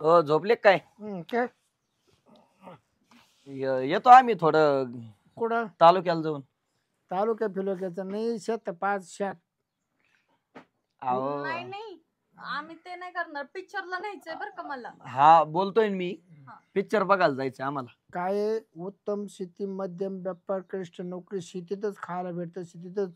हो झोपले काय? काय येतो आम्ही थोडं कुठं तालुक्याला जाऊन. तालुक्या फिलोक्याचं नाही शेत 5 शेत. अहो नाही नाही आम्ही ते नाही करणार. पिक्चरला न्यायचंय बरं का मला. हा बोलतोय ना मी. हा. पिक्चर बघायला जायचं आम्हाला. काय आहे, उत्तम शेती मध्यम व्यापार कनिष्ठ नोकरी शेतीतच खायला भेटतं शेतीतच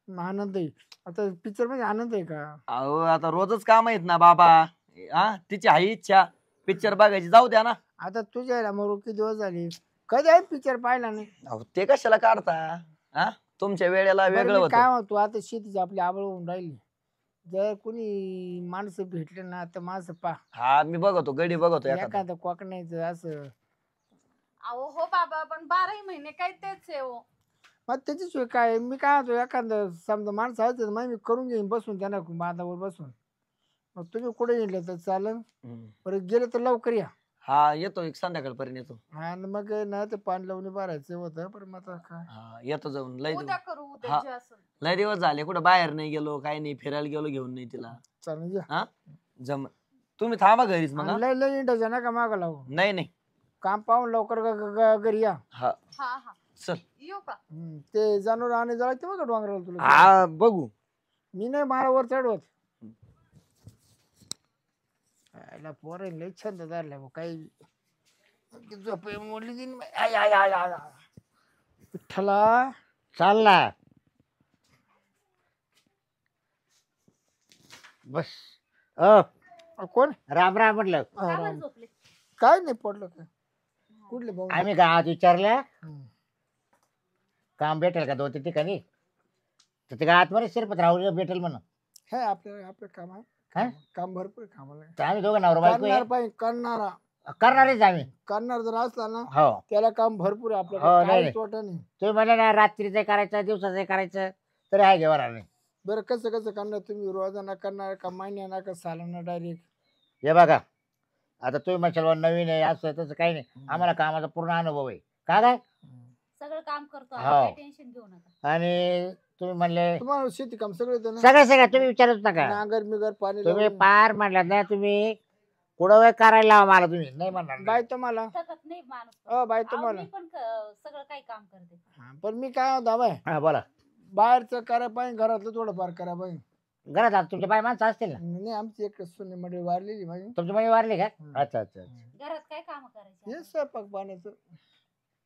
आनंद आहे. आता पिक्चर मध्ये आनंद आहे का? अहो आता रोजच काम आहेत ना बाबा. हा तिची आहे इच्छा पिक्चर बघायची, जाऊ द्या ना. आता तुझ्या मरू किती दिवस झाले कधी आहे पिक्चर पाहिला नाही. अहो ते कशाला काढता? हा तुमच्या वेळेला बरं वेगळं मी काय होतं. म्हणतो आता शेतीची आपली आवड होऊन राहिली. जर कोणी माणसं भेटले ना तर माणसं हा मी बघतो गडी बघतो एखादा. एखादं कोकणाचं असं अहो हो बाबा पण 12 महिने काय तेच आहे हो. मग त्याच्याशिवाय काय मी काय म्हणतो एखादं समजा माणसं आहे तर मग मी करून घेईन बसून त्यांना बांधावर बसून. मग तुम्ही कुठे गेले तर चालेल. हम्म. परत गेले तर लवकर या. हा येतो एक संध्याकाळपर्यंत येतो. आणि मग ना ते पाणी लावून भरायचं होतं पण मग आता काय हा येतो जाऊन. लय उद्या दिवस करू उद्या हा. जे असेल. लय दिवस झाले कुठं बाहेर नाही गेलो काही नाही, फिरायला गेलो घेऊन नाही तिला. चालेल या. हा जम तुम्ही थांबा घरीच मग. हा? आणि लय लय इंडायचं ना का मागं लावू नाही नाही काम पाहून लवकर घरी या. हा हा हा चल. येऊ का? ते जनावर आणि जरा ते बघा डोंगराला तुला. हा बघू. मी नाही मला वर चढवत. याला पोरं लय छंद धरला भाऊ काही झोप मोडली दिन I I I I I. विठ्ठला चालला बस. कोण राम राम म्हटलं. का बरं झोपले? काय नाही पडलं काय कुठले भाऊ आम्ही गावात विचारलं काम भेटेल का 2-3 ठिकाणी. तर ते गावात मध्ये शिरपत राहू भेटेल म्हणून. हे आपलं काम आहे. हा? काम भरपूर आहे कामाला. तर आम्ही दोघं नवरा बायको करणार आहे. पाहिजे करणारा करणारच आम्ही. करणार जर असला ना हो त्याला काम भरपूर आहे हो, आपल्याला नाही, काही नाही. तोटा नाही. तुम्ही म्हणले ना रात्रीचं करायचं दिवसाचं करायचं तरी आहे घेवर आम्ही. बरं कसं कसं करणार तुम्ही रोजाना करणार का महिन्याना का सालाना डायरेक्ट. हे बघा आता तुम्ही म्हणशाल नवीन आहे असं तसं काही नाही. आम्हाला कामाचा पूर्ण अनुभव आहे. का काय सगळं काम करतो हो. काही टेन्शन घेऊ नका. आणि तुम्ही म्हणले तुम्हाला शेती काम सगळं येतं ना. सगळं तुम्ही विचारच नका. नांगर मिगर पाणी तुम्ही लावून. पार म्हणलात ना तुम्ही कुठं वेळ करायला लावा मला तुम्ही नाही म्हणणार बाय तुम्हाला थकत नाही माणूस. बाय अहो, तुम्हाला मी पण सगळं काही काम करते. हा, पण मी काय होता बाय हा बोला. बाहेरचं करा पाहिजे घरातलं थोडंफार करा पाहिजे. घरात आता तुमच्या बाय माणसं असतील ना. नाही आमची एक सुनी मंडळी वारलेली माझी. तुमची मम्मी वारली का? अच्छा अच्छा. घरात काय काम करायचे? हे स्वयंपाक पाण्याचं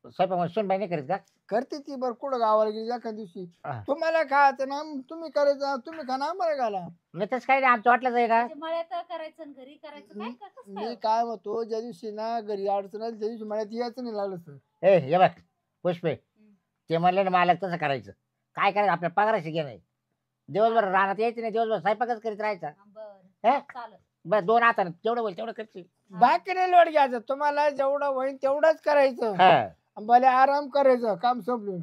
स्वयंपाक सुनबाई नाही करीत का? करते ती बरं कुठं गावाला गेली एका दिवशी हा. तुम्हाला खायचं ना तुम्ही करायचं तुम्ही खा ना आम्हाला घाला. नाही तसं काही नाही आमचं वाटलं जाईल ना. म्हणजे मळ्यात करायचं आणि घरी करायचं काय कसं मी काय? काय म्हणतो ज्या दिवशी ना घरी अडचण आली त्या दिवशी मला यायचं नाही लागलं सर. ए हे बघ पुष्पे ते म्हणले ना मला तसं करायचं. काय करायचं आपल्या पगाराशी घे नाही. दिवसभर रानात यायचं नाही दिवसभर स्वयंपाकच करीत राहायचा. बरं हे चालेल. बस 2 हाताने जेवढं होईल तेवढं करशील. बाकी नाही लोट घ्यायचं तुम्हाला जेवढं होईल तेवढंच करायचं. हा भले आराम करायचं काम संपलं.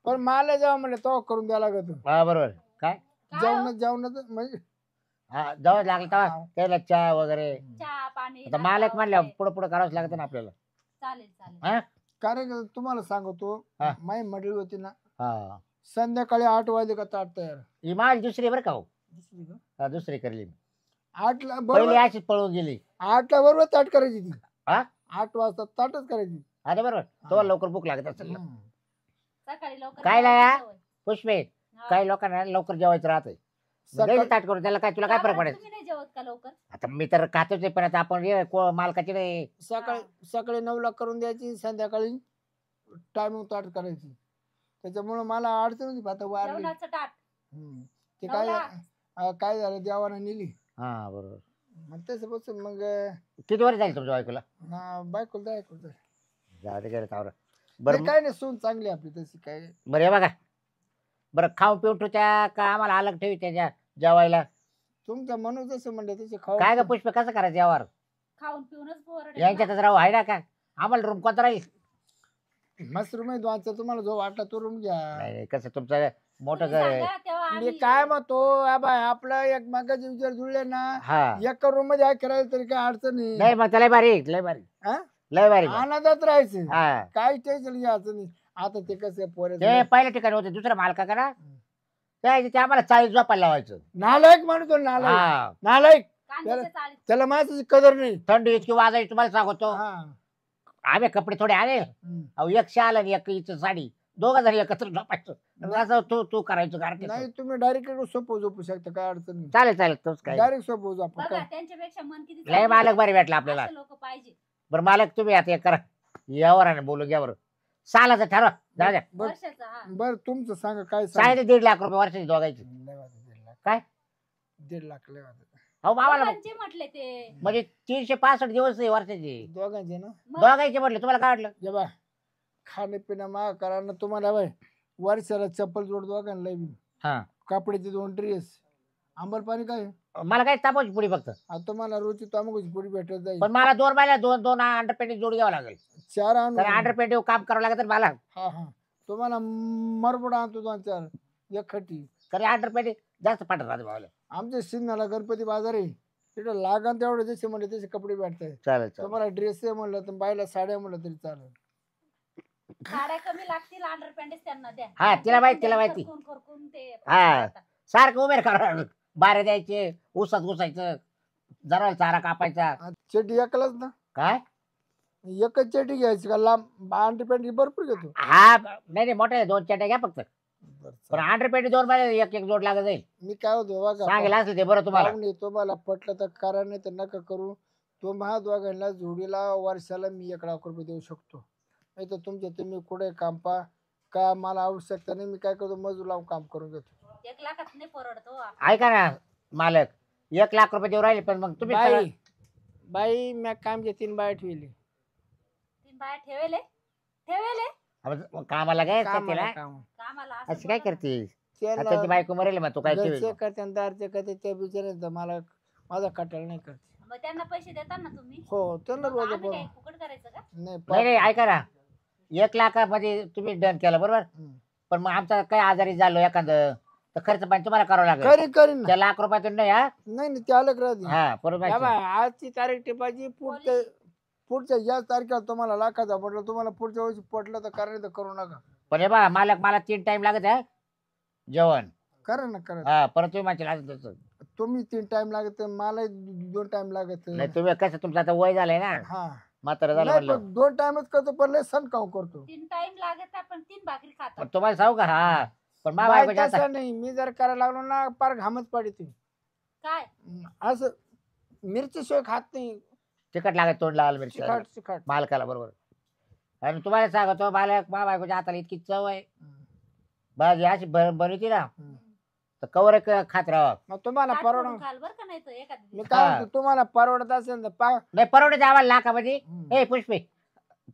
पण मला जेव्हा म्हणलं तो करून द्यायला लागत हा, बरोबर. काय काय हो? जेवणाचं म्हणजे हा जेव्हा लागलं तेव्हा त्याला चहा वगैरे. चहा पाणी आता नाश्ता मालक म्हणल्या वगैरे. पुढं पुढं करावंच लागतं ना आपल्याला. चालेल चालेल. हा कारण तुम्हाला सांगतो हा. माई मंडळी होती ना हा संध्याकाळी 8 वाजले का ताट तयार. ही माझी दुसरी बरं का हो. दुसरी का? हा, दुसरी करली मी. 8ला पहिली बरोबर अशीच पळून गेली. 8ला बरोबर ताट करायची ती. हा 8 वाजता ताटच करायची. आता बरोबर तो लवकर भूक लागत असेल ना. सकाळी लवकर काय जेवायची लाया? सवय. पुष्पे हा. काही लोकांना लवकर जेवायचं राहतंय. सकाळी- ताट करून त्याला काय तुला काय का फरक बरं पडायचं? तुम्ही नाही जेवत का लवकर? आता मी तर खातोच आहे पण आता आपण मालकाची नाही. सकाळी 9ला करून द्यायची संध्याकाळी टायमिंग ताट करायची. त्याच्यामुळे मला अडचण होती आता वारली. जेवणाचं ताट ते काय 9ला? काय झालं देवानं नेली. हा बरोबर. मग तसं बसून मग किती वर जाईल तुमच्या बायकोला? बायकोला द्यायचं. जाऊ दे घरी तावरा. बरं काय नाही सून चांगली आपली तशी काय. बरं हे बघा बरं खाऊ पिऊन ठेवत्या का आम्हाला अलग ठेवी त्याच्या जेवायला? तुमचं म्हणून जसं म्हणलं तसे खाऊ. काय ग पुष्प कसं करायचं यावर? खाऊन पिऊनच बोरडे. यांच्यातच राहू आहे ना का? आम्हाला रूम कोणता राहील? मस्त रूम आहे दोनचा तुम्हाला जो वाटला तो रूम घ्या. नाही कसं तुमचं मोठं घर आहे. मी काय म्हणतो आपलं एक मागाचे विचार जुळले ना हा एका रूम मध्ये करायला तरी काय अडचण नाही नाही. मग लय भारी लय भारी हा? लय भारी. आनंदात राहायचं हा काही टेन्शन घ्यायचं नाही. आता ते कसं पोरे ते पहिल्या ठिकाणी होते दुसऱ्या मालका का ते आम्हाला 40 झोपायला लावायचं. नालायक म्हणतो नालायक हा नालायक. कांद्याच्या चाळीत. त्याला माझी कदर नाही. थंडी इतकी वाजायची तुम्हाला सांगतो. हा. आम्ही कपडे थोडे आले. हम्म. अहो एक शाल आणि एक हिचं साडी दोघं जण एकत्र झोपायचं. असं तू तू करायचं गारठीचं. नाही तुम्ही डायरेक्ट सोपं झोपू शकता, काय अडचण नाही. चालेल चालेल तोच काय. डायरेक्ट सोपं झोपू बघा काय. त्यांच्यापेक्षा मन किती लय चांगलं मालक आहे. बरे भेटला आपल्याला. लोक पाहिजे. बरं मालक तुम्ही आता एक करा यावर आणि बोलू घ्या बरं. सालाचं ठरवा जाऊ द्या. बर वर्षाचा हा. बर तुमचं सांगा काय सांग. साडे 1.5 लाख रुपये वर्षाची दोघायची. लय वाजले, 1.5 लाख. काय? 1.5 लाख लय वाजले. अहो मामाला दोघांचे म्हटले ते. म्हणजे 365 दिवस आहे वर्षाची. दोघांचे ना. मग दोघायचे म्हटले तुम्हाला काय वाटलं? जे बा खाणे पिणं मा करा ना तुम्हाला बाय वर्षाला चप्पल जोड दोघांना बी. हा कापडीचे 2 ड्रेस. आंबल पाणी काय मला काय तापाची पुडी फक्त. आता तुम्हाला रोजची तांबाखूची पुडी भेटत जाईल. पण मला 2 महिन्यात दोन अंडरपेंटी जोडी घ्यावं लागेल. 4 आणून. तर अंडरपेंटी काम करावं लागेल मला. हा हा तुम्हाला मरबड आणतो 2-4 एक खटी. तरी अंडरपेंटी जास्त पाठवत राहते भावाला. आमच्या सिन्नाला गणपती बाजार आहे तिथं लागण तेवढे जसे म्हणले तसे कपडे भेटतात. चालेल चालेल. तुम्हाला ड्रेस म्हणलं तर बायला साड्या म्हणलं तरी चालेल. साड्या कमी लागतील अंडरपॅन्टेस त्यांना द्या. हा, तिला माहिती, तिला माहिती. खरकून ते हा. सारखं उमेर करावं. बारे द्यायचे ऊसात घुसायचं जरा चारा कापायचा. आ, चेटी एकलाच ना. काय एकच चेटी घ्यायची का लांब अंडी पेंटी भरपूर घेतो. हा नाही मोठे 2 चट्या घ्या फक्त. बरं, पण चालेल. अंडरपेंटी 2 महिने एक जोड लागत जाईल. मी काय होतो बघा सांगेल असं ते बरं तुम्हाला. पाहुणे, तुम्हाला पटलं तर करा नाही तर नका करू. तुम्हा दोघांना जोडीला वर्षाला मी 1 लाख रुपये देऊ शकतो. नाही तर तुमच्या तुम्ही कुठे काम पा का मला आवश्यकता नाही. मी काय करतो मजूर लावून काम करून घेतो. 1 लाखात नाही परवडतो. ऐका ना मालक 1 लाख रुपये देऊ राहिले पण मग तुम्ही बाई सगळं- बाई मी काम घे 3 बाया ठेवली. 3 बाया ठेवले. ठेवले मग कामाला काय कामाला तिला काम. कामाला असं अशी काय बघा. करते? त्याला त्याची बायको मरेल मग तू काय घरचे ठेवेल? करते आणि दारचे करते त्या बिचारे मला माझा कटाळ नाही करते. मग त्यांना पैसे देता ना तुम्ही. हो त्यांना मग रोज आम्ही काय फुकट करायचं का? नाही नाही नाही ऐका ना 1 लाखामध्ये तुम्ही डन केलं बरोबर. पण मग आमचा काय आजारी झालो एखादं तर खर्च पण तुम्हाला करावं लागेल. करीन करीन ना. त्या लाख रुपयातून नाही हा. नाही नाही त्याला राहते. हा बरोबर या आहे. बाय आजची तारीख टिपायची पुढच्या या तारखेला तुम्हाला लाखाचा पडलं तुम्हाला पुढच्या वर्षी पडलं तर करा नाही तर करू नका. पण हे बा मालक मला 3 टाइम लागत आहे जेवण. करा ना करा. हा परत तुम्ही माझ्या लागत तसं. तुम्ही 3 टाइम लागत मला 2 टाइम लागत. नाही तुम्ही कसं तुमचं आता वय झालंय ना हा म्हातारं झालं नाही, म्हणलं. पण 2 टाइमच करतो पण लय सण काव करतो. 3 टाइम लागत आपण 3 भाकरी पण खातो. तुम्हाला सांगू का हा पण मा बाय बायको जास्त तसं नाही मी जर करायला लागलो ना पार घामच पडते. काय असं मिरची शिवाय खात नाही. तिखट लागत तोंड लावायला मिरची चिकाट चिकाट. मालकाला बरोबर. आणि तुम्हाला सांगतो मालक मा बायकोच्या हाताला इतकी चव आहे भाजी अशी बनवती ना तर कवर खात राहा. मग तुम्हाला ताट परवड करून खाल बरं का नाही तर एखाद्या मी दिवशी. काय हा. म्हणतो, तुम्हाला परवडत असेल तर नाही परवडे आम्हाला लाखामध्ये. ए पुष्पे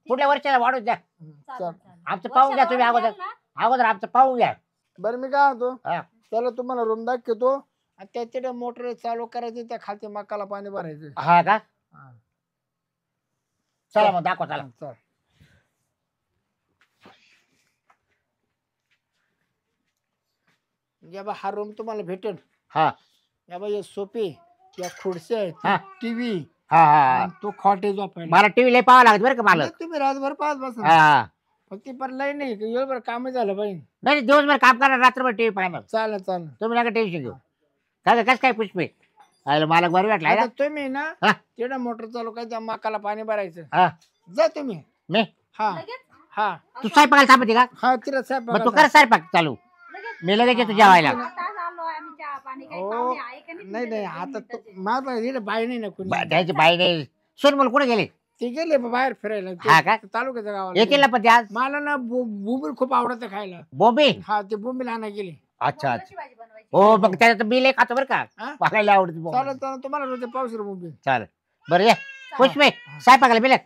पुढल्या वर्षाला वाढून द्या. चालेल, चल. चालेल. आमचं पाहून घ्या तुम्ही वर्षाला अगोदर. द्याल ना? अगोदर आमचं पाहून घ्या. बरं मी काय म्हणतो हा. त्याला तुम्हाला रूम दाखवतो आणि त्याच्याकडे मोटर चालू करायची त्या खालती मकाला पाणी भरायचं. हा का हा. चला मग दाखवा चला. चल. या बा हा रूम तुम्हाला भेटेल. हा या बा हे सोपे या खुर्च्या हा. टीव्ही हा हा तो खॉटेज वापरायला. मला टीव्ही लय पाहावं लागत बरं का मालक. नाही, तुम्ही रातभर पाच बसा. हा फक्त पर लय नाही वेळभर काम झालं पाहिजे. नाही दिवसभर काम करणार रात्रभर टीव्ही पाहणार. चालेल चालेल. तुम्ही नका टेन्शन घेऊ. काय कसं काय पुष्पे आयला मालक बरं वाटलं आहे आता ना. तुम्ही ना हा. तिकडे मोटर चालू करायचं मकाला पाणी भरायचं. हा जा तुम्ही. मी हा लगेच हा तू स्वयंपाकाला थांबते का? हा तिला साहेब मग तू कर स्वयंपाक चालू. लगेच मी लगेच येतो जेवायला. आता आलो आम्ही चहा पाणी काही हो. पाहुणे आहे का नाही तुमच्या नाही घरी? आता 2 मिनिटाचे. माझा इकडे बाई नाही ना कोणी. त्याची बाई नाही सोनमोल कुठे गेले? ते गेले बाहेर फिरायला. हा का? तालुक्याच्या गावाला येतील ना पण ते आज मला ना बोंबील खूप आवडतं खायला. बोंबी. हा ते बोंबील आणा गेले. अच्छा कशी भाजी बनवायची? हो मग त्याच्यात बिल एक खातो बरं का. हा? पाहायला आवडते बोंबील. चालेल चालेल तुम्हाला रोज पाऊस बोंबील. चालेल बरं ये पुष्पे स्वयंपाकाला बिल.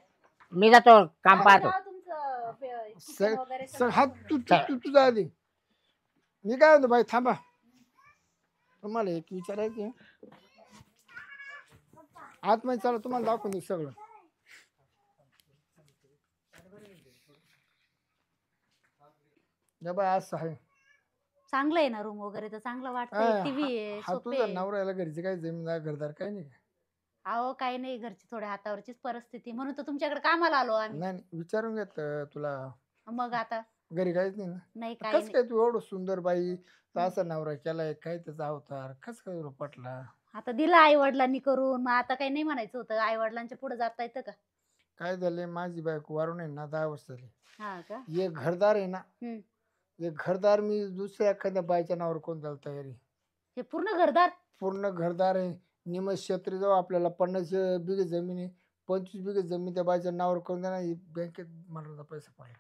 मी जातो काम पाहतो. नाव तुमचं kitchen सग- वगैरे सग- सगळं हा तू तुझा आधी. मी काय म्हणतो बाई थांबा तुम्हाला एक विचारायचं. आतमध्ये चला तुम्हाला दाखवून दे सगळं. या बाई असं आहे. चांगलं आहे ना रूम वगैरे तर चांगलं हा, वाटतंय. टीव्ही आहे हा सोपे तुझा आहे. नवरा याला घरचे काही जमीनदार घरदार काही नाही का? अहो काही नाही घरची थोड्या हातावरचीच परिस्थिती म्हणून तर तुमच्याकडे कामाला आलो आम्ही. नाही नाही, विचारून घेत तुला मग आता घरी काहीच नाही ना. नाही काही कस नाही. काय तू एवढं सुंदर बाई तर असा नवरा केलाय काय त्याचा अवतार कस काय तुला पटला. आता दिलं आई वडिलांनी करून, मग आता काही नाही म्हणायचं होतं, आई वडिलांच्या पुढे जाता येतं का? काय झालंय, माझी बायको वारून आहे ना 10 वर्ष झाली. हा का? एक घरदार आहे ना, हम्म. एक घरदार मी दुसऱ्या एखाद्या बायच्या नावावर कोण द्यायला तयार आहे. हे पूर्ण घरदार? पूर्ण घरदार आहे. निम क्षेत्र जाऊ आपल्याला 50 बिघे जमीन आहे. 25 बिघे जमीन त्या बायच्या नावावर करून देणार. बँकेत मला पैसा पडला.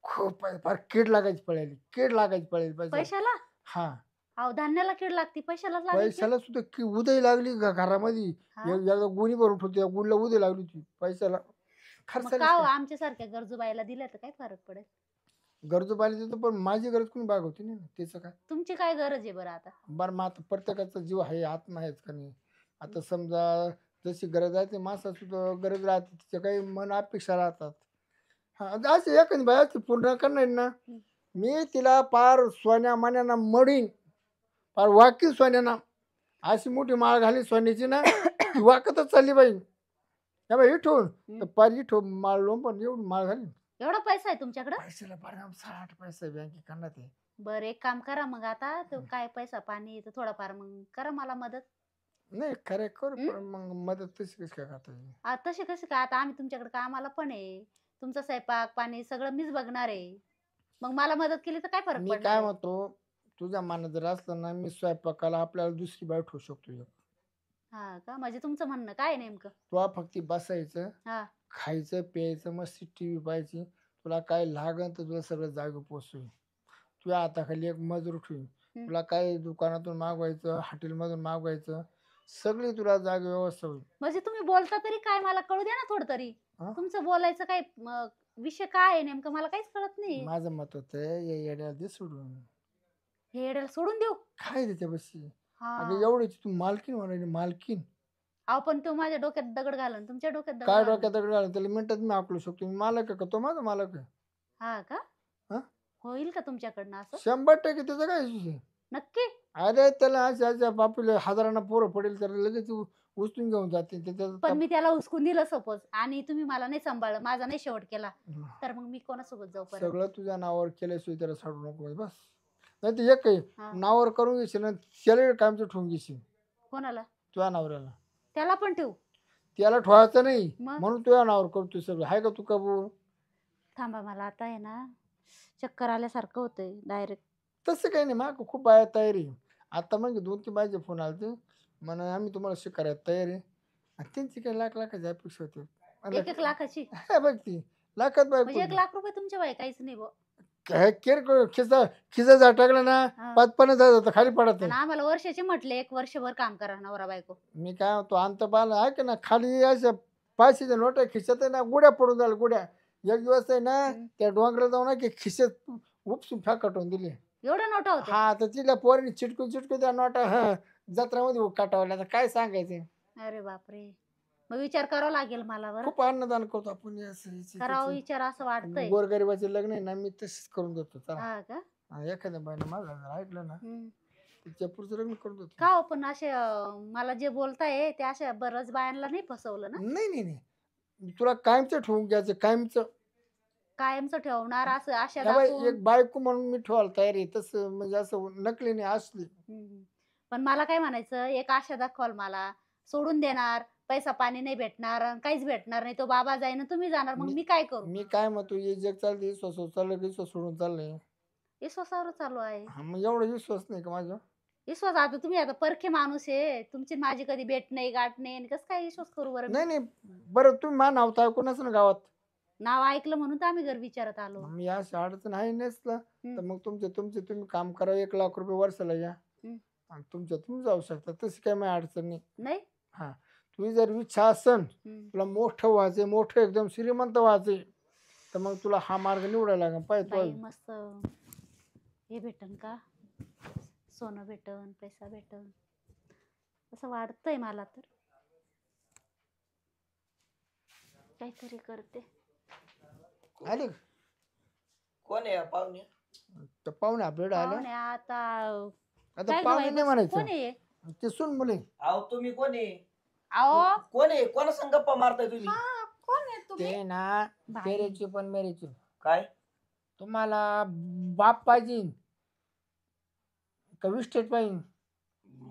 खूप पैसा, फार कीड लागायची पळाली, कीड लागायची पळाली पैसा. पैशाला? हा, अहो धान्याला कीड लागती, पैशाला लागायची? पैशाला सुद्धा उदय लागली घरामध्ये. हा? एकदा गुणी भरून ठेवते, त्या गुणीला उदय लागली होती पैशाला. मग खर्च का हो, आमच्या सारख्या गरजू बाईला दिल्या तर काय फरक पडेल? गरजू पाहिजे देतो, पण माझी गरज कोणी भागवती नाही ना, त्याचं काय. तुमची काय गरज आहे बरं आता? बरं मग आता प्रत्येकाचा जीव आहे, आत्मा आहेच का नाही. आता समजा जशी गरज आहे, ते माणसा सुद्धा गरज राहते, तिच्या काही मन अपेक्षा राहतात. हा, अशी एखादी बाई असते पूर्ण करणार ना, मी तिला पार सोन्या मान्याना मडीन, पार वाकी सोन्याना, अशी मोठी माळ घाली सोन्याची ना, ती वाकतच चालली बाई. त्या बाई इठून तर पार इठून माळ लोंबन एवढी माळ घाली. एवढा पैसा आहे तुमच्याकडे? पैशाला परिणाम 60 पैसे बँकेत करणार ते. बरं एक काम करा मग, आता तो काय पैसा पाणी तर थोडाफार मग करा मला मदत. नाही खरे करू, पण मग मदत तशी कशी काय करता येईल? तसे कसे काय, आता आम्ही तुमच्याकडे कामाला पण आहे, तुमचा स्वयंपाक पाणी सगळं मीच बघणार आहे, मग मला मदत केली तर काय फरक मी पडणार काय आहे? म्हणतो, तुझ्या मनात जर असलं ना, मी स्वयंपाकाला आपल्याला दुसरी बाई ठेवू शकतो एक. हा का? म्हणजे तुमचं म्हणणं काय आहे नेमकं? तुला फक्त बसायचं, हा. खायचं प्यायचं, मस्त टीव्ही पाहायची. तुला काय लागन तर तुला सगळं जागे पोचवी. तुझ्या हाताखाली एक मजूर ठेवी. तुला काय दुकानातून मागवायचं, हॉटेलमधून मागवायचं, सगळी तुला जागे व्यवस्था होईल. म्हणजे तुम्ही बोलता तरी काय, मला कळू द्या ना थोडं तरी. हा? तुमचं बोलायचं काय विषय काय आहे नेमकं, मला काहीच कळत नाही. माझं मत होतं या येड्याला दे सोडून. हे येड्याला सोडून देऊ? काय त्याच्या बशी. हा. अगं एवढीच तू मालकीन म्हणाली, मालकीन. अहो पण तो माझ्या डोक्यात दगड घालून, तुमच्या डोक्यात दगड काय घालून. डोक्यात दगड घालून त्याला मिनिटात मी आकलू शकतो. मी मालक आहे का? तो माझा मालक आहे. हा का? हा? होईल का तुमच्याकडनं असं? 100% त्याचं काय विषय. नक्की? अरे त्याला अशा बापूला हजारांना पोरं पडेल तर लगेच उचलून घेऊन जाते पण मी त्याला उचकून दिलं सपोज, आणि तुम्ही मला नाही सांभाळलं, माझा नाही शेवट केला, तर मग मी कोणासोबत जाऊ परत? सगळं तुझ्या नावावर केल्याशिवाय त्याला सोडू नको बस. नाही तर एक हा. काही नावावर करून घेशील ना, त्याला कायमचं ठेवून घेशील कोणाला? तुझ्या नवऱ्याला. त्याला पण ठेवू? त्याला ठेवायचं नाही मग? म्हणून तुझ्या नावावर करतो सगळं. आहे का तू कबूल? थांबा, मला आता आहे ना चक्कर आल्यासारखं होतंय डायरेक्ट. तसं काही नाही, मग खूप बाया तयारी. आता मग 2-3 बायचे फोन आले ते म्हणा आम्ही तुम्हाला शिकायला तयार आहे. आणि त्यांची काही लाखाची अपेक्षा होते. 1-1 लाखाची? बघ ती लाखात म्हणजे बाय 1 लाख रुपये तुमच्या बाई काहीच नाही बुवा. खिसा जा टाकला ना, हा. 5-50 हजार खाली पडत. आणि आम्हाला वर्षाचे म्हटले 1 वर्षभर काम करा नवरा बायको. मी काय म्हणतो, अंत बाल आहे ना, खाली अशा 500च्या नोटा खिशात आहे ना, गुड्या पडून झाल्या गुड्या. एक दिवस आहे ना, त्या डोंगरात जाऊन ना की खिशात उपसून कटवून दिली. एवढ्या नोटा होत्या? हा, तर तिला पोरीने चिटकून त्या नोटा जत्रामध्ये काटावल्या. तर काय सांगायचं. अरे बापरे, मग विचार करावा लागेल मला बरं. खूप अन्नदान करतो आपण करावं विचार असं वाटतंय. गोरगरिबाचे लग्न आहे ना, मी तसेच करून देतो. चला हा का? एखाद्या बाईने माझं जर ऐकलं ना, हम्म. तिच्या पुढचं लग्न करून देतो. का हो, पण असे मला जे बोलताय ते अशा बऱ्याच बायांना नाही फसवलं ना? नाही नाही नाही, तुला कायमचं ठेवून घ्यायचं, कायमचं. कायमचं ठेवणार असं आशा त्या बाई दाखवून? एक बायको म्हणून मी ठेवायला तयार आहे. तसं म्हणजे असं नकली नाही, असली. पण मला काय म्हणायचं, एक आशा दाखवाल मला, सोडून देणार, पैसा पाणी नाही भेटणार, काहीच भेटणार नाही, तो बाबा जाईन तुम्ही जाणार, मग मी काय करू? मी काय म्हणतो, हे जग चालते विश्वास चाललं की विश्वास सोडून चाललंय. विश्वासावर चालू आहे. हा, मग एवढा विश्वास नाही का माझा? विश्वास, आता तुम्ही आता परखे माणूस आहे, तुमची माझी कधी भेट नाही गाठ नाही, कसं काय विश्वास करू बरं मी? नाही नाही, बरं तुम्ही मा नाव तर ऐकूनच ना गावात. नाव ऐकलं म्हणून तर आम्ही घर विचारत आलो. मी अशा अडचण आहे नसलं तर मग तुमचे तुम्ही काम करा. 1 लाख रुपये वर्षाला या आणि तुम्ही जाऊ शकता. तशी काय माझी अडचण नाही. नाही? हा, तुझी जर इच्छा असन, तुला मोठं व्हायचंय, मोठं एकदम श्रीमंत व्हायचंय, तर मग तुला हा मार्ग निवडायला लागेल. बाई पाहिजे मस्त हे भेटन का, सोनं भेटन, पैसा भेटन, असं वाटतंय मला. तर काहीतरी करते. आले कोण आहे पाहुणे? तर पाहुणे आपल्याकडे आले. पाहुणे आता आता काय पाहुणे गं नाही बाई, कोण म्हणायचं, आहे? ते सुन मुले. अहो तुम्ही कोण आहे? अहो कोण आहे? कोणा संग गप्पा मारताय तुम्ही? कोण आहे तुम्ही? ते ना बाई. पेरेची पण मेरेची. काय तुम्हाला बाप पाहिजे का विस्टेट पाहिजे?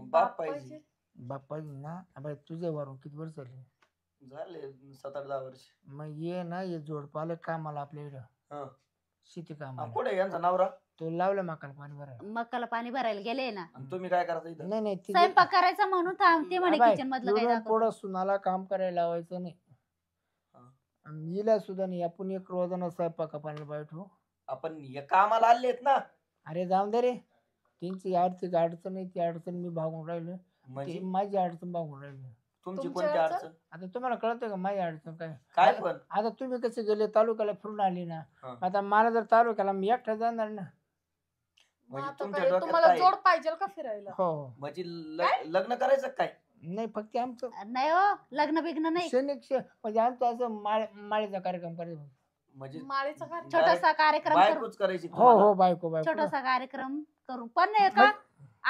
बाप पाहिजे? बाप्पा ना अबे तुझ्या वरून किती वर्ष झाले झाले 7-8-10 वर्ष. मग ये ना ये जोडपाले कामाला आपल्या इकडं हा. शेती हा, कामाला कुठे यांचा नवरा तो लावला मकान पाणी भरायला मकाला पाणी भरायला गेले ना. आणि तुम्ही काय करता इथं? नाही नाही स्वयंपाक करायचा म्हणून थांबते म्हणे किचन मधलं काय दाखवतो. पुढं सुनाला काम करायला लावायचं नाही हा. आणि हिला सुद्धा नाही आपण एक रोजानं स्वयंपाका पाणी बैठू आपण या कामाला आलेत ना. अरे जाऊन दे रे त्यांची आर्थिक अडचण आहे ती अडचण मी भागून राहिलो म्हणजे ती माझी अडचण भागून राहिली तुमची तुमची कोणती अडचण? अडचण? आता तुम्हाला कळतं का माझी अडचण काय काय पण? आता तुम्ही कसे गेले तालुक्याला फिरून आली ना हा. आता मला जर तालुक्याला मी एकटा जाणार ना मग म्हणजे आता तुमच्या काय डोक्यात तुम्हाला काय? जोड पाहिजे का फिरायला? हो हो म्हणजे लग्न करायचं काय? नाही फक्त आमचं नाही हो लग्न बिग्न नाही. म्हणजे आमचं असं माळीचा कार्यक्रम करायचा म्हणजे माळीचा कार्यक्रम? छोटासा कार्यक्रम करू. बायकोच करायची हो तुम्हाला? हो बायको बायको छोटासा कार्यक्रम करू पण नाही का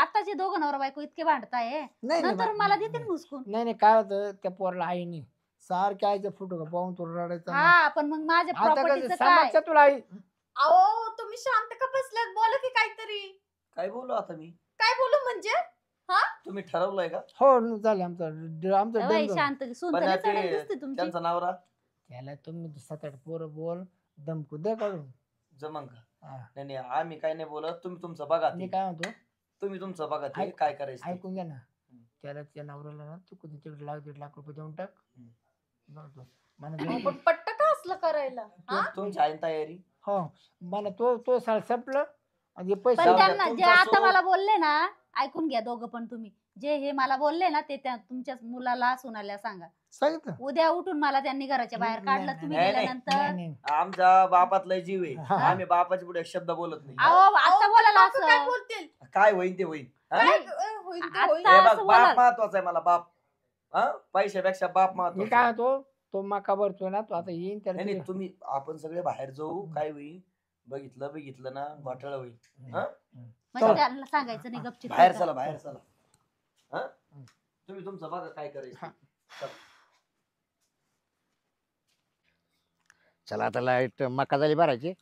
आताचे दोघं नवरा बायको इतके भांडताय नाही नंतर नाही मला देतील मुसकून. नाही काय होतं त्या पोराला आई नाही सारख्या आईचा फोटो का पाहून तुला रडायचा ना. हा पण मग माझ्या आता प्रॉपर्टीचं कसं काय? समजतं तुला आई अहो तुम्ही शांत का बसलात? बोला की काहीतरी. काय बोलू आता मी? काय बोलू म्हणजे? तुम्ही ठरवलंय का? हो झालं आमचं बाई, डन शांत सून पण तर लय ते चढेल दिसते तुमची. त्यांचा नवरा त्याला तुम्ही 7-8 पोरं बोल दमकू द्या काढून जमन का? हा. नाही नाही आम्ही काय नाही बोलत. तुम्ही तुमचं बघा मी ते. काय म्हणतो तुम्ही तुमचं बघा ते ऐक- काय करायचं ते. ऐकून घ्या ना त्याला त्या नवऱ्याला ना तू कुठे तिकडे 1,00,000-1,50,000 रुपये देऊन टाक बघतो. मला अहो, दोन- पण पट्ट का असलं करायला? हा? तुमची आहे ना तयारी? हो मला तो साल संपलं आणि हे पैसे पण जाऊ द्या, त्यांना जे तुमचा आता सो- मला बोलले ना ऐकून घ्या दोघं पण तुम्ही जे हे मला बोलले ना ते तुमच्या मुलाला सुनाला सांगा. सांगितलं उद्या उठून मला त्यांनी घराच्या बाहेर काढलं नाही, तुम्ही नाही, नाही, गेल्यानंतर. नाही, नाही. आमच्या बापात लय जीव आहे. हा. आम्ही बापाच्या पुढे एक शब्द बोलत नाही. अहो आता बोलायला लोकं काय असं बोलतील? काय होईन ते होईन. हा? काय नाही. होईल ते आता- होईल. हे बघ असं बाप बोलाल. महत्वाचा आहे मला. बाप हा पैशापेक्षा बाप मी महत्वाचा काय आहे. म्हणतो तो मका भरतो ना तो आता येईन नाही नाही त्याला तुम्ही आपण सगळे बाहेर जाऊ. काय होईल बघितलं ना घोटाळा होईल. हा? म्हणजे त्यांना सांगायचं नाही गपचिप. बाहेर चला बाहेर चला. हा? तुम्ही तुमचं बघा काय करायचं. चला आता लाईट मका झाली भरायची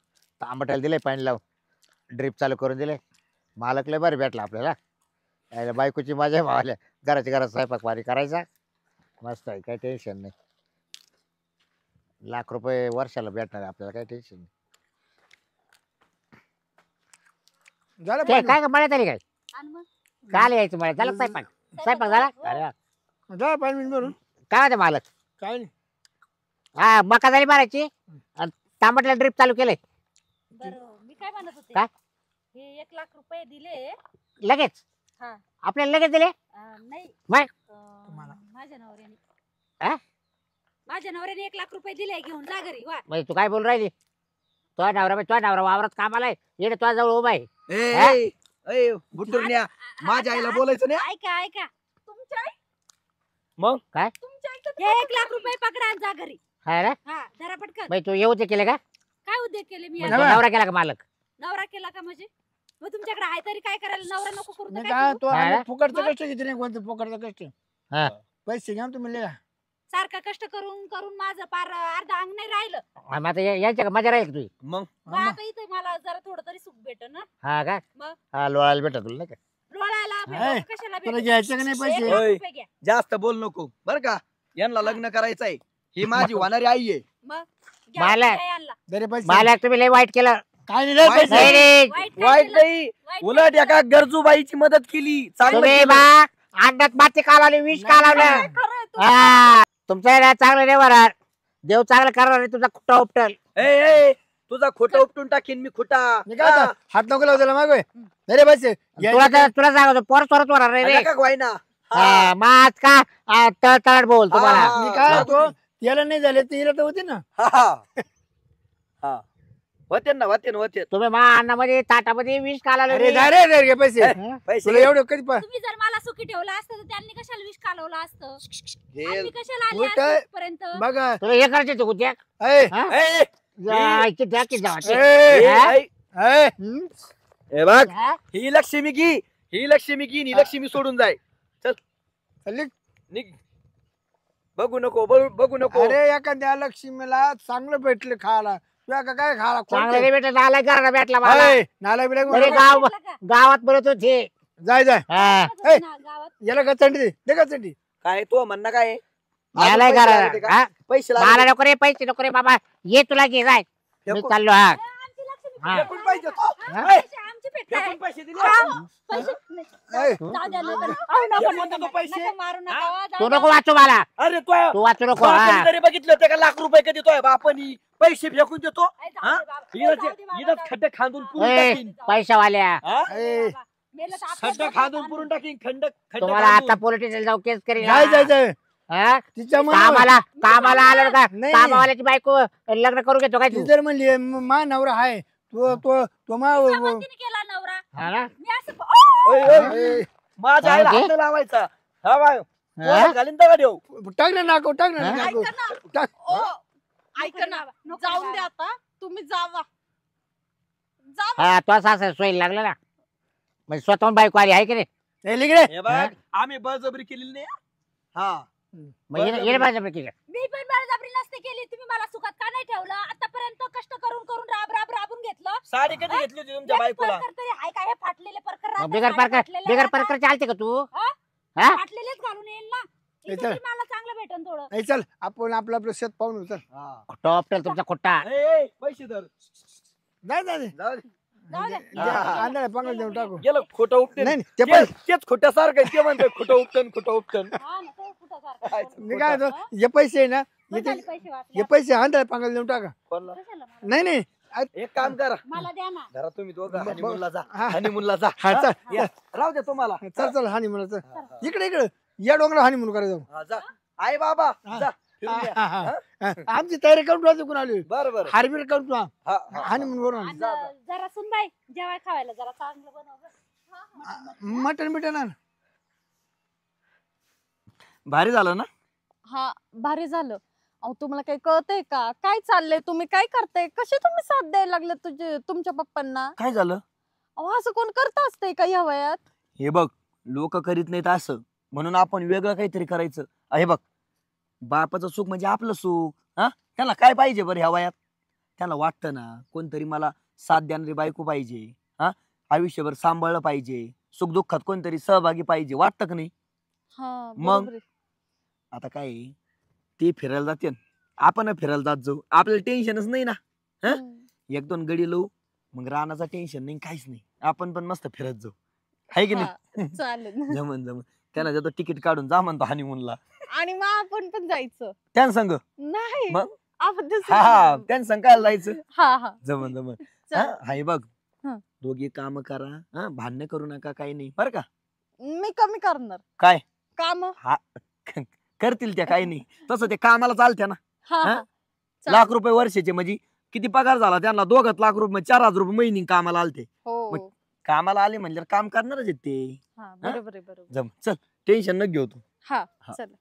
तांबटायला दिले पाणी लावून ड्रीप चालू करून दिले मालक लय बरं भेटला आपल्याला यायला बायकोची मजा मावल्या घराच्या घरात स्वयंपाक पाणी करायचा मस्त आहे काही टेन्शन नाही ₹1,00,000 वर्षाला भेटणार आहे आपल्याला काही टेन्शन नाही झालं ते पाणी? काय मळ्यात आली काय आणि मग काल यायचं मळ्यात झालं का स्वयंपाक स्वयंपाक झाला अरे वा. झालं पाणी बिन भरून काय होते मालक काय नाही हा मका झाली भरायची आणि तांबटला ड्रीप चालू केलंय बरं मी काय म्हणत होते काय? हे 1,00,000 रुपये दिले लगेच हा. आपल्याला लगेच दिले नाही मग? तुम्हाला. माझ्या नवऱ्याने आ? माझ्या नवऱ्याने 1,00,000 रुपये दिले घेऊन जा घरी वा. म्हणजे तू काय बोल राहिली तो नवरा वावरात कामाला आहे येणे तुझ्या जवळ उभा आहे ए, हा? ए, ए, बुटुरण्या, माझ्या आईला बोलायचं नाही. ऐका ऐका तुमच्या आई? मग? काय? तुमच्या आई कधी- हे 1,00,000 रुपये पकडा आणि जा घरी. हा ना हा जरा पटकन. म्हणजे तू येऊ ते केले का काय उद्योग केले मी म्हणजे आता? नाही. नवरा केला का मालक नवरा केला का म्हणजे मग तुमच्याकडे आहे तरी काय करायला नवरा नको करू तर मी काय काय करू? तो हा? आम्ही फुकटचं कष्ट घेते नाही कोणतं फुकटचं कष्ट हा. पैसे घ्या ना तुम्ही लिहा सारखं कष्ट करून करून माझं पार अर्ध अंग नाही राहिलं. हा, मग आता यांच्या का मजा राहील का तुझी मग मग आता इथे मला जरा थोडं तरी सुख भेटन ना. हा का मग? हा लोळायला भेटा तुला नाही का डोळ्याला आहे. भेटू, कशाला तुला भेटू? घ्यायचं का नाही पैसे 1,00,000 ओय. रुपये घ्या. जास्त बोल नको बर का. यांना लग्न करायचंय. ही माझी होणारी आई आहे. मग घ्या, मला- घ्या यांना. दरे पैसे मालक तुम्ही लय वाईट केलं काय नाही रे वाईट पैसे नाही रे. वाईट काय वाईट केलं? नाही. वाईट उलट काय एका गरजू बाईची मदत केली. चांगलं तुम्ही केलं. बा अंड्यात माती कालावली विष कालावलं काय खरं आहे तुमचं? हा तुमचं आहे ना चांगलं नाही बरं देव चांगलं करणार नाही तुझा खुट्टा उपटल ए, ए, तुझा खोटं उपटून टाकीन मी खोटा. मी काय आता हात नको लावू त्याला मागवे दरे पैसे तुला तुला सांगतो पोर चोरत होणार नाही रे वाईना. हा, मग आज का तळतळ बोल तुम्हाला हा. मी काय होतो त्याला नाही झाले ते हिला तर होते ना होते ना होते. तुम्ही मा अन्नामध्ये ताटामध्ये विष कालावलं अरे दे रे घे पैसे हं? पैसे तुला एवढे कधी तुम्ही जर मला सुखी ठेवलं असतं तर त्यांनी कशाला विष कालवलं असतं घे. आम्ही कशाला आले उलट- असते इथपर्यंत? बघा तुला हे करायचे तू द्या ए, ए, जायचे द्या की जायचे. ए, ए, हा? आई, ए, हं? हे बघ हा? ही लक्ष्मी की ही लक्ष्मी सोडून जाय. चालली? निघ. बघू नको बघू नको. अरे एखाद्या लक्ष्मीला चांगलं भेटले खायला तुला का काय खायला चांगलं नाही भेटत नालायक घराला भेटला मला नाला बिला अरे गाव गावात बोलत होते जाय जाय हा. ए. गावात याला का चंडी दे का चंडी काय तो म्हणणं काय आहे? मला अजून पैसे करा लागले का? हा? पैसे मला लागले नको रे पैसे नको रे बाबा ये तुला घे जाय मी फेकून- चाललो हा आमची लक्ष्मी हा. फेकून पैसे तो. हा? ए, आमची भेटताय. फेकून पैसे दिले पैसे ए. जाऊ द्या लोकांना. फेकून देतो पैसे. नका मारू नका हा? वा, जाऊ तू द्या. नको वाचू मला अरे तो तू वाचू नको बापाने हा तरी बघितलं होतं का लाख रुपये कधी देतोय बापानी पैसे फेकून देतो ए, जाऊ हा? दे बाबा. ए, जाऊ दे बाबा, इथंच जाऊ दे. खड्डे खांदून पुरून ए टाकीन पैशावाल्या हा? ए. मेलं तर आपल्याच खड्डे डोक्यात खांदून आणून. पुरून टाकीन खड्डे तुम्हाला खांदून. आता पोलीस स्टेशन जाऊ केस करी जाय जाय जाय तिच्या मनावर कामाला आलो का नाही. कामावाल्याची बायको लग्न करू घेतो काय ती तू जर म्हणली मा नवरा आहे तो मा समजतीने केला नवरा हा ना? मी असं ओ! ओय, ओय, ए, माझ्या आईला काय हात नाही लावायचा हा बाय हा? घालीन दगड देऊ टाक ना नाको टाक ना हा? नाको ऐका ना टाक ओ ऐका ना नको जाऊन बाबा. द्या आता तुम्ही जावा जावा हा तो असं सोयी लागला ना म्हणजे स्वतःहून बायको आली आहे की नाही ए, लिगडे हे बघ आम्ही बळजबरी केलेली नाही हा मग येणे पाहिजे केलं मी पण बळजबरी नसते केली तुम्ही मला सुखात का नाही ठेवलं आतापर्यंत कष्ट करून करून राबून घेतलं साडी कधी घेतली होती तुमच्या बायकोला परकर तरी हाय काय हे फाटलेले परकर मग राहतात, बिगर साड्या परकर फाटलेल्या बिगर राहतात. परकर चालते का तू हा? हा? फाटलेलेच घालून येईल ना ए, इथे चल. तरी मला चांगलं भेटन थोडं नाही चल आपण आपलं आपलं शेत पाहून येऊ, चल हा. टॉप तुमचा खोटा ए, ए, पैसे धर जाय जाय जाऊ दे. जाऊ दे. अंधारा पांगल देऊन टाकू गेलं खोटं उपटन नाही नाही, ते पण तेच खोट्यासारखं आहे. ते म्हणते खोटं उपटन खोटं उपटन हा ना, ते कुठं सारखं मी काय होतो हे पैसे आहे ना बस इथे झाले पैसे वाटले. हे पैसे अंधारा पांगल देऊन टाका कोणला? कशाला मला? नाही नाही एक काम करा मला द्या ना घरा तुम्ही दोघं ब- हनीमूनला जा हा. हनीमूनला जा हा, चल. हा? या. राहू दे तुम्हाला चल चल हानी म्हणा चल इकडे इकडे या डोंगरा हानी म्हणून करायचं हा, जा आई बाबा जा फिरून या. आमची तयारी करून ठेवा कोण आली बरं बरं हारबीर करून ठेवा हा, हा, हानी हा. म्हणून वरून आणि जरा सुनबाई जेवाय खावायला जरा चांगलं बनव गं. मटन बिटन आण भारी झालं ना हा भारी झालं अहो तुम्हाला काही कळतंय का काय चाललंय तुम्ही काय करताय कसे तुम्ही साथ द्यायला लागले तुमच्या पप्पांना काय झालं अहो असं कोण करत असतंय का या वयात हे बघ लोक करीत नाहीत असं म्हणून आपण वेगळं काहीतरी करायचं हे बघ बापाचं सुख म्हणजे आपलं सुख हा त्यांना काय पाहिजे बरं ह्या वयात त्यांना वाटतं ना कोणतरी मला साथ देणारी बायको पाहिजे हा आयुष्यभर सांभाळलं पाहिजे सुख दुःखात कोणतरी सहभागी पाहिजे वाटतं का नाही हा मग? बरोबर आहे. आता काय आहे, ते फिरायला जाते आपण फिरायला जात जाऊ आपल्याला टेन्शनच नाही ना हा? हम्म. एक दोन गडी लावू मग रानाचं टेन्शन नाही काहीच नाही आपण पण मस्त फिरत जाऊ आहे की नाही हा, चालेल जमन जमन त्याला देतो तिकीट काढून जा म्हणतो हनीमूनला आणि मग आपण पण जायचं त्यान संग नाही मग? आपण दुसरं हा हा जाऊ. त्यान संग काय जायचं हा हा जमन जमन चालेल. हाय बघ हा. दोघे काम करा हा भांडण करू नका काही नाही बरं का मी कमी करणार काय काम हा करतील त्या काही नाही तसं ते कामाला चालत्या ना हा हा? हा लाख रुपये वर्षाचे म्हणजे किती पगार झाला त्यांना दोघात लाख रुपये 4,000 रुपये महिनी कामाला आलते हो मग- कामाला आले म्हणजे काम करणारच आहेत ते हा बरोबर आहे बरोबर जम चल टेन्शन न घेऊ तू हा हा. चला